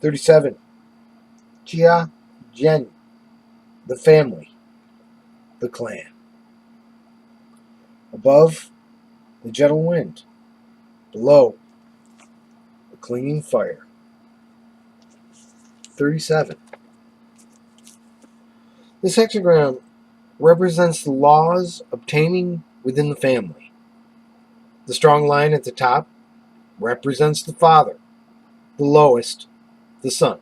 37. Jia Jian, the family, the clan. Above, the gentle wind. Below, the clinging fire. 37. This hexagram represents the laws obtaining within the family. The strong line at the top represents the father, the lowest, the son.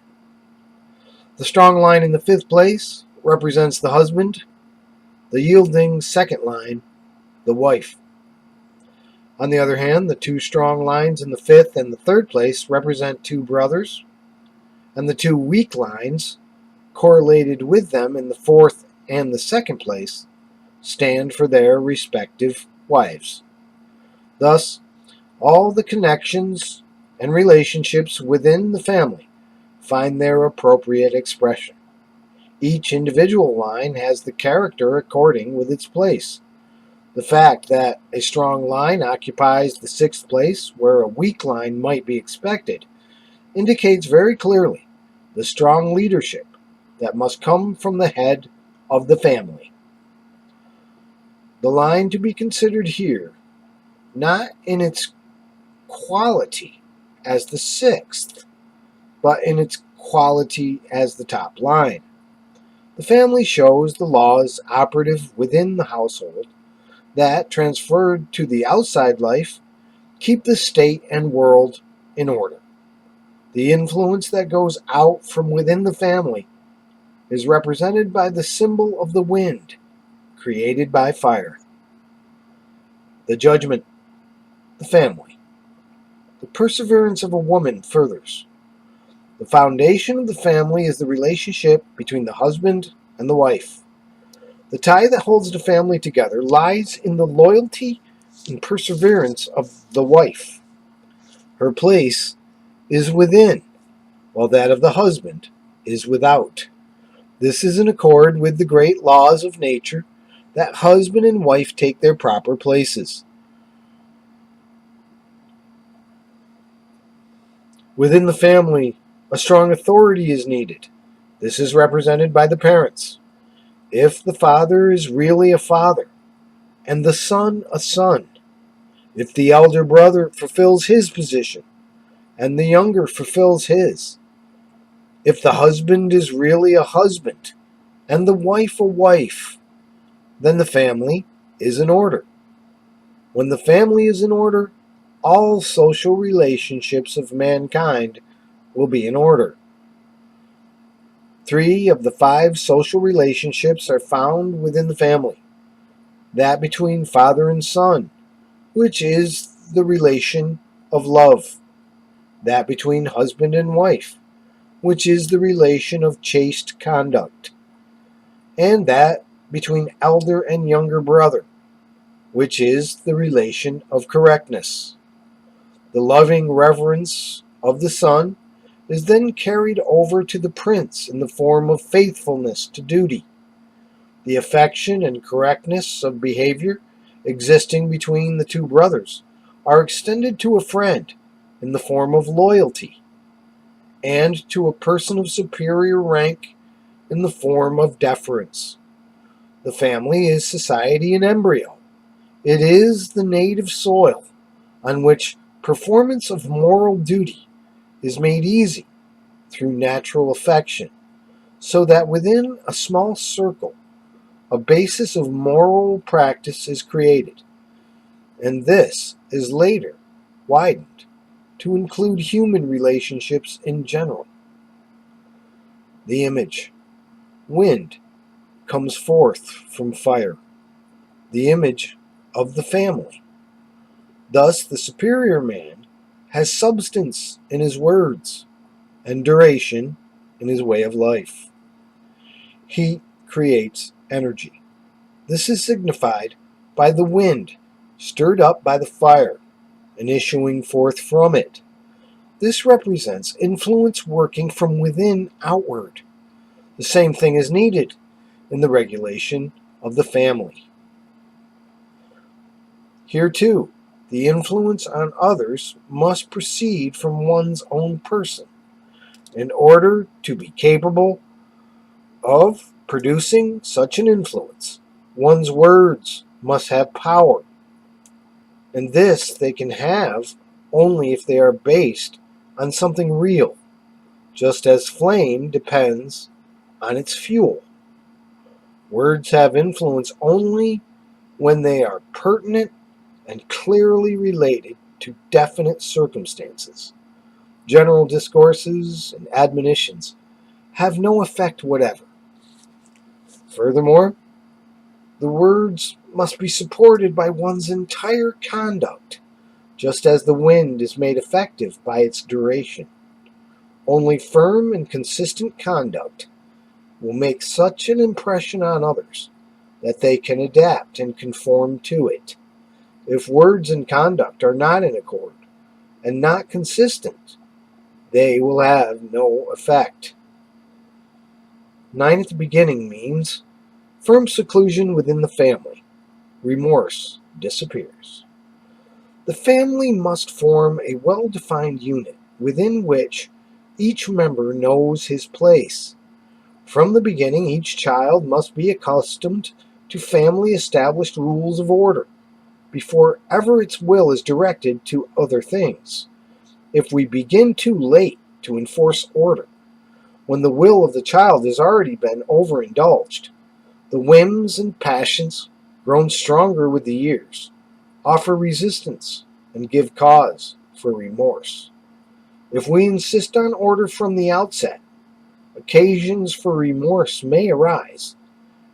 The strong line in the fifth place represents the husband, the yielding second line, the wife. On the other hand, the two strong lines in the fifth and the third place represent two brothers, and the two weak lines, correlated with them in the fourth and the second place, stand for their respective wives. Thus, all the connections and relationships within the family find their appropriate expression. Each individual line has the character according with its place. The fact that a strong line occupies the sixth place where a weak line might be expected indicates very clearly the strong leadership that must come from the head of the family. The line to be considered here, not in its quality as the sixth, but in its quality as the top line. The family shows the laws operative within the household that, transferred to the outside life, keep the state and world in order. The influence that goes out from within the family is represented by the symbol of the wind, created by fire. The judgment, the family. The perseverance of a woman furthers. The foundation of the family is the relationship between the husband and the wife. The tie that holds the family together lies in the loyalty and perseverance of the wife. Her place is within, while that of the husband is without. This is in accord with the great laws of nature that husband and wife take their proper places. Within the family, a strong authority is needed. This is represented by the parents. If the father is really a father, and the son a son, if the elder brother fulfills his position, and the younger fulfills his, if the husband is really a husband, and the wife a wife, then the family is in order. When the family is in order, all social relationships of mankind will be in order. 3 of the 5 social relationships are found within the family. That between father and son, which is the relation of love. That between husband and wife, which is the relation of chaste conduct. And that between elder and younger brother, which is the relation of correctness. The loving reverence of the son is then carried over to the prince in the form of faithfulness to duty. The affection and correctness of behavior existing between the two brothers are extended to a friend in the form of loyalty, and to a person of superior rank in the form of deference. The family is society in embryo. It is the native soil on which performance of moral duty is made easy through natural affection, so that within a small circle a basis of moral practice is created, and this is later widened to include human relationships in general. The image, wind, comes forth from fire, the image of the family. Thus the superior man has substance in his words and duration in his way of life. He creates energy. This is signified by the wind stirred up by the fire and issuing forth from it. This represents influence working from within outward. The same thing is needed in the regulation of the family. Here too, the influence on others must proceed from one's own person. In order to be capable of producing such an influence, one's words must have power, and this they can have only if they are based on something real, just as flame depends on its fuel. Words have influence only when they are pertinent and clearly related to definite circumstances. General discourses and admonitions have no effect whatever. Furthermore, the words must be supported by one's entire conduct, just as the wind is made effective by its duration. Only firm and consistent conduct will make such an impression on others that they can adapt and conform to it. If words and conduct are not in accord and not consistent, they will have no effect. 9 at the beginning means firm seclusion within the family. Remorse disappears. The family must form a well-defined unit within which each member knows his place. From the beginning, each child must be accustomed to family-established rules of order before ever its will is directed to other things. If we begin too late to enforce order, when the will of the child has already been overindulged, the whims and passions, grown stronger with the years, offer resistance and give cause for remorse. If we insist on order from the outset, occasions for remorse may arise.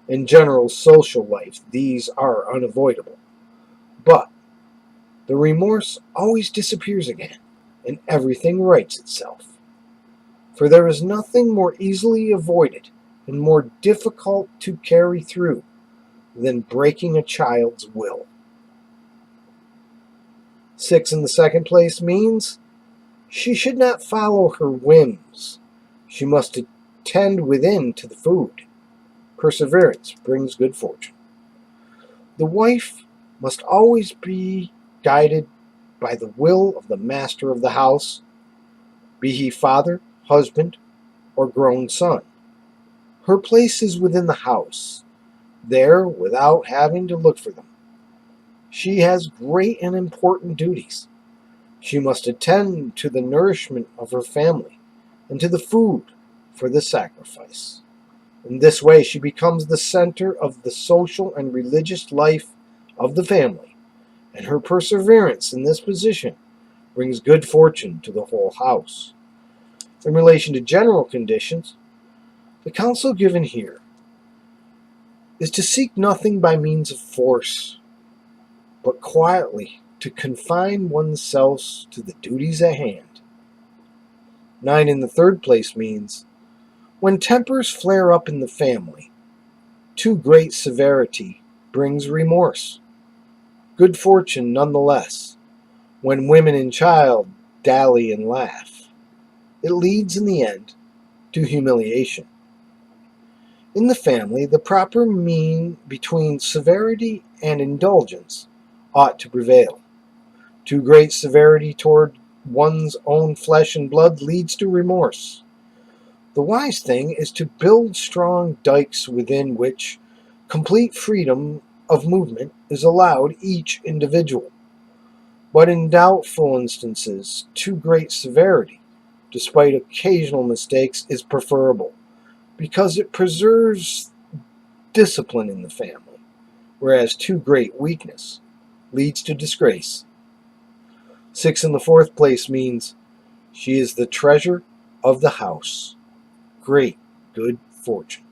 In general social life, these are unavoidable. But the remorse always disappears again, and everything rights itself. For there is nothing more easily avoided and more difficult to carry through than breaking a child's will. 6 in the second place means she should not follow her whims. She must attend within to the food. Perseverance brings good fortune. The wife must always be guided by the will of the master of the house, be he father, husband, or grown son. Her place is within the house, there without having to look for them. She has great and important duties. She must attend to the nourishment of her family and to the food for the sacrifice. In this way, she becomes the center of the social and religious life of the family, and her perseverance in this position brings good fortune to the whole house. In relation to general conditions, the counsel given here is to seek nothing by means of force, but quietly to confine oneself to the duties at hand. 9 in the third place means when tempers flare up in the family, too great severity brings remorse. Good fortune nonetheless, when women and child dally and laugh. It leads in the end to humiliation. In the family, the proper mean between severity and indulgence ought to prevail. Too great severity toward one's own flesh and blood leads to remorse. The wise thing is to build strong dikes within which complete freedom of movement is allowed each individual. But in doubtful instances, too great severity, despite occasional mistakes, is preferable, because it preserves discipline in the family, whereas too great weakness leads to disgrace. 6 in the fourth place means she is the treasure of the house. Great good fortune.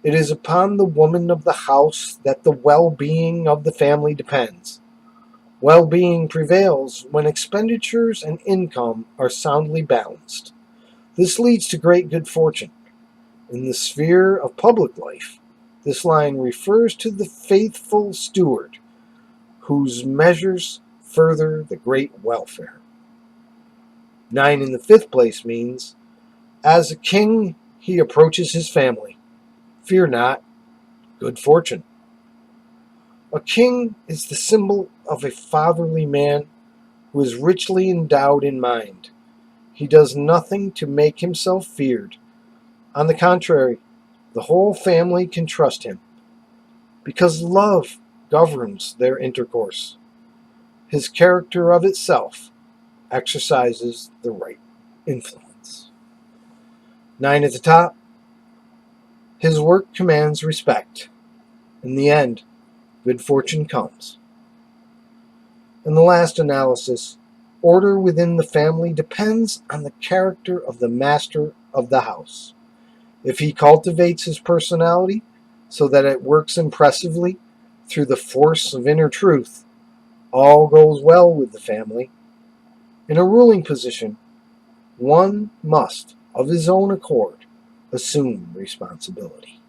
It is upon the woman of the house that the well-being of the family depends. Well-being prevails when expenditures and income are soundly balanced. This leads to great good fortune. In the sphere of public life, this line refers to the faithful steward whose measures further the great welfare. 9 in the fifth place means, as a king he approaches his family. Fear not, good fortune. A king is the symbol of a fatherly man who is richly endowed in mind. He does nothing to make himself feared. On the contrary, the whole family can trust him, because love governs their intercourse. His character of itself exercises the right influence. 9 at the top. His work commands respect. In the end, good fortune comes. In the last analysis, order within the family depends on the character of the master of the house. If he cultivates his personality so that it works impressively through the force of inner truth, all goes well with the family. In a ruling position, one must, of his own accord, assume responsibility.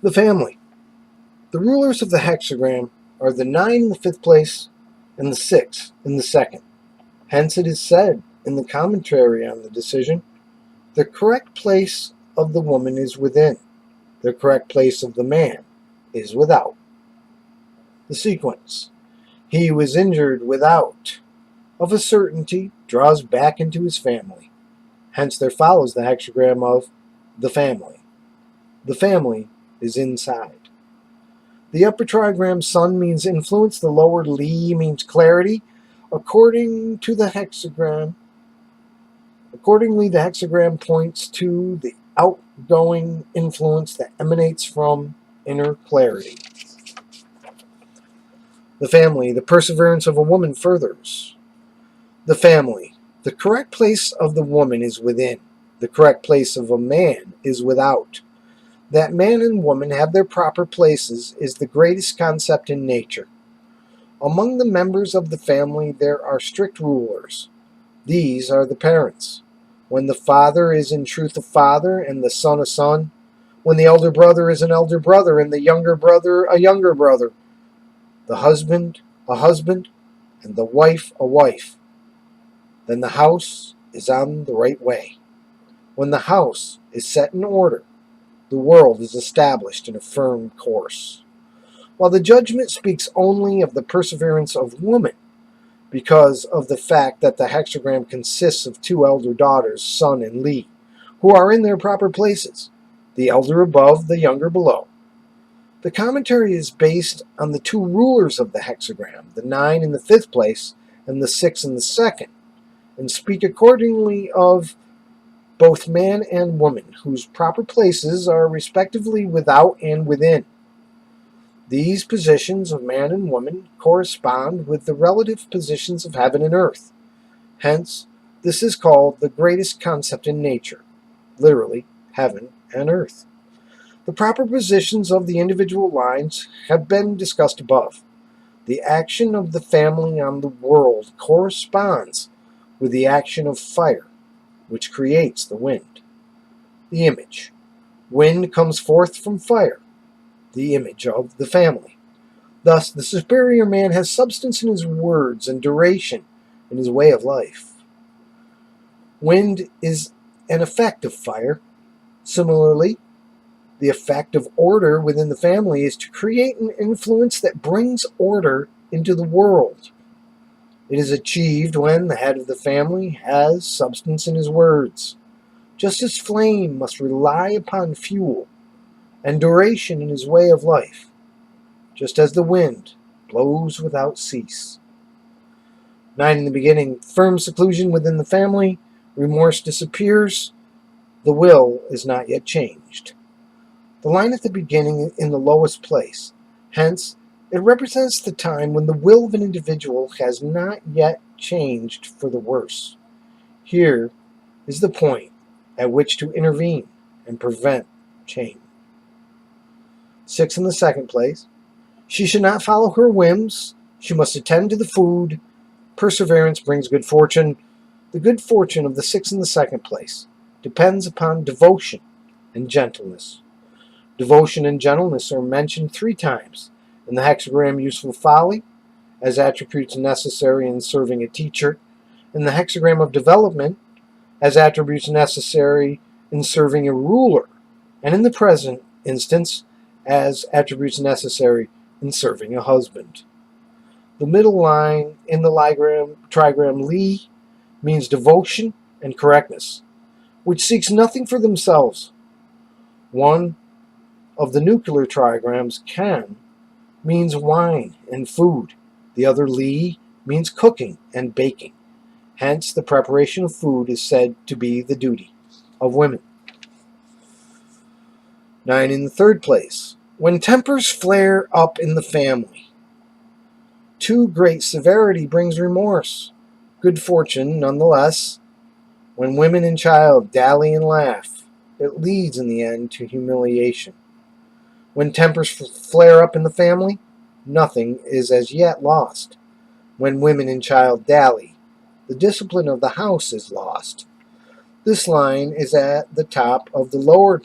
The family. The rulers of the hexagram are the 9 in the 5th place and the 6 in the 2nd. Hence it is said in the commentary on the decision, the correct place of the woman is within, the correct place of the man is without. The sequence. He who is injured without, of a certainty, draws back into his family. Hence there follows the hexagram of the family. The family is inside. The upper trigram sun means influence, the lower li means clarity. Accordingly, the hexagram points to the outgoing influence that emanates from inner clarity. The family, the perseverance of a woman furthers. The family, the correct place of the woman is within. The correct place of a man is without. That man and woman have their proper places is the greatest concept in nature. Among the members of the family there are strict rulers. These are the parents. When the father is in truth a father and the son a son, when the elder brother is an elder brother and the younger brother a younger brother, the husband a husband and the wife a wife, then the house is on the right way. When the house is set in order, the world is established in a firm course. While the judgment speaks only of the perseverance of woman, because of the fact that the hexagram consists of 2 elder daughters, Sun and Li, who are in their proper places, the elder above, the younger below. The commentary is based on the 2 rulers of the hexagram, the 9 in the 5th place and the 6 in the 2nd, and speak accordingly of both man and woman, whose proper places are respectively without and within. These positions of man and woman correspond with the relative positions of heaven and earth. Hence, this is called the greatest concept in nature, literally, heaven and earth. The proper positions of the individual lines have been discussed above. The action of the family on the world corresponds with the action of fire, which creates the wind. The image. Wind comes forth from fire, the image of the family. Thus, the superior man has substance in his words and duration in his way of life. Wind is an effect of fire. Similarly, the effect of order within the family is to create an influence that brings order into the world. It is achieved when the head of the family has substance in his words, just as flame must rely upon fuel, and duration in his way of life, just as the wind blows without cease. 9 in the beginning, firm seclusion within the family, remorse disappears, the will is not yet changed. The line at the beginning in the lowest place, hence, it represents the time when the will of an individual has not yet changed for the worse. Here is the point at which to intervene and prevent change. 6 in the 2nd place. She should not follow her whims. She must attend to the food. Perseverance brings good fortune. The good fortune of the 6 in the 2nd place depends upon devotion and gentleness. Devotion and gentleness are mentioned 3 times, In the hexagram, useful folly as attributes necessary in serving a teacher. In the hexagram of development, as attributes necessary in serving a ruler. And in the present instance, as attributes necessary in serving a husband. The middle line in the trigram Li means devotion and correctness, which seeks nothing for themselves. One of the nuclear trigrams, Kan, means wine and food. The other Li means cooking and baking. Hence, the preparation of food is said to be the duty of women. 9 in the third place. When tempers flare up in the family, too great severity brings remorse. Good fortune, nonetheless. When women and child dally and laugh, it leads in the end to humiliation. When tempers flare up in the family, nothing is as yet lost. When women and child dally, the discipline of the house is lost. This line is at the top of the lower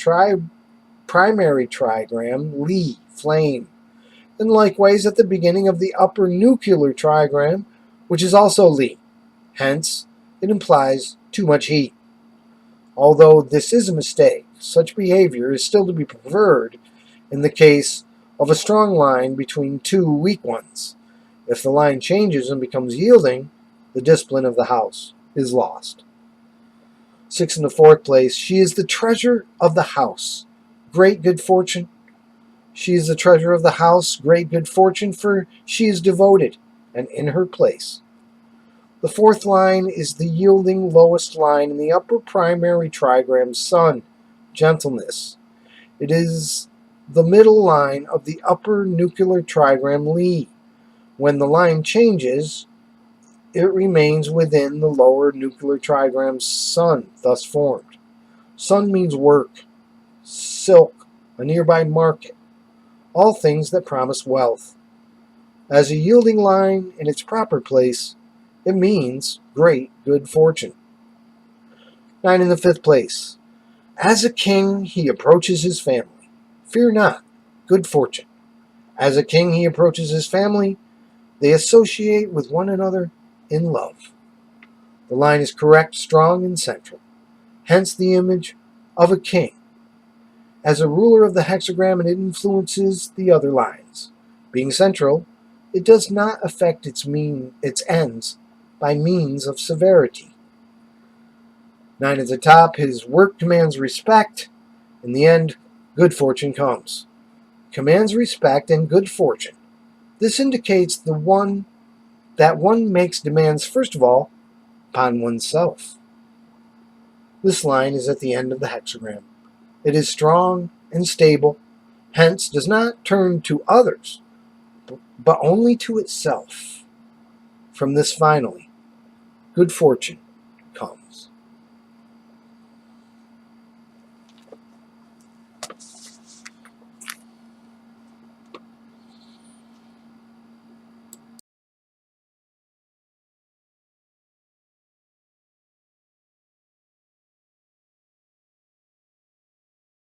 primary trigram, Li, flame, and likewise at the beginning of the upper nuclear trigram, which is also Li. Hence, it implies too much heat. Although this is a mistake, such behavior is still to be preferred in the case of a strong line between two weak ones. If the line changes and becomes yielding, the discipline of the house is lost. 6 in the fourth place, she is the treasure of the house. Great good fortune. She is the treasure of the house, great good fortune, for she is devoted and in her place. The fourth line is the yielding lowest line in the upper primary trigram, Sun, gentleness. It is the middle line of the upper nuclear trigram, Li. When the line changes, it remains within the lower nuclear trigram, Sun, thus formed. Sun means work, silk, a nearby market, all things that promise wealth. As a yielding line in its proper place, it means great good fortune. 9 in the fifth place. As a king, he approaches his family. Fear not, good fortune. As a king, he approaches his family. They associate with one another in love. The line is correct, strong, and central. Hence the image of a king. As a ruler of the hexagram, it influences the other lines. Being central, it does not affect its ends by means of severity. 9 at the top, his work commands respect. In the end, good fortune comes. Commands respect and good fortune. This indicates that one makes demands first of all upon oneself. This line is at the end of the hexagram. It is strong and stable, hence does not turn to others, but only to itself. From this finally, good fortune comes.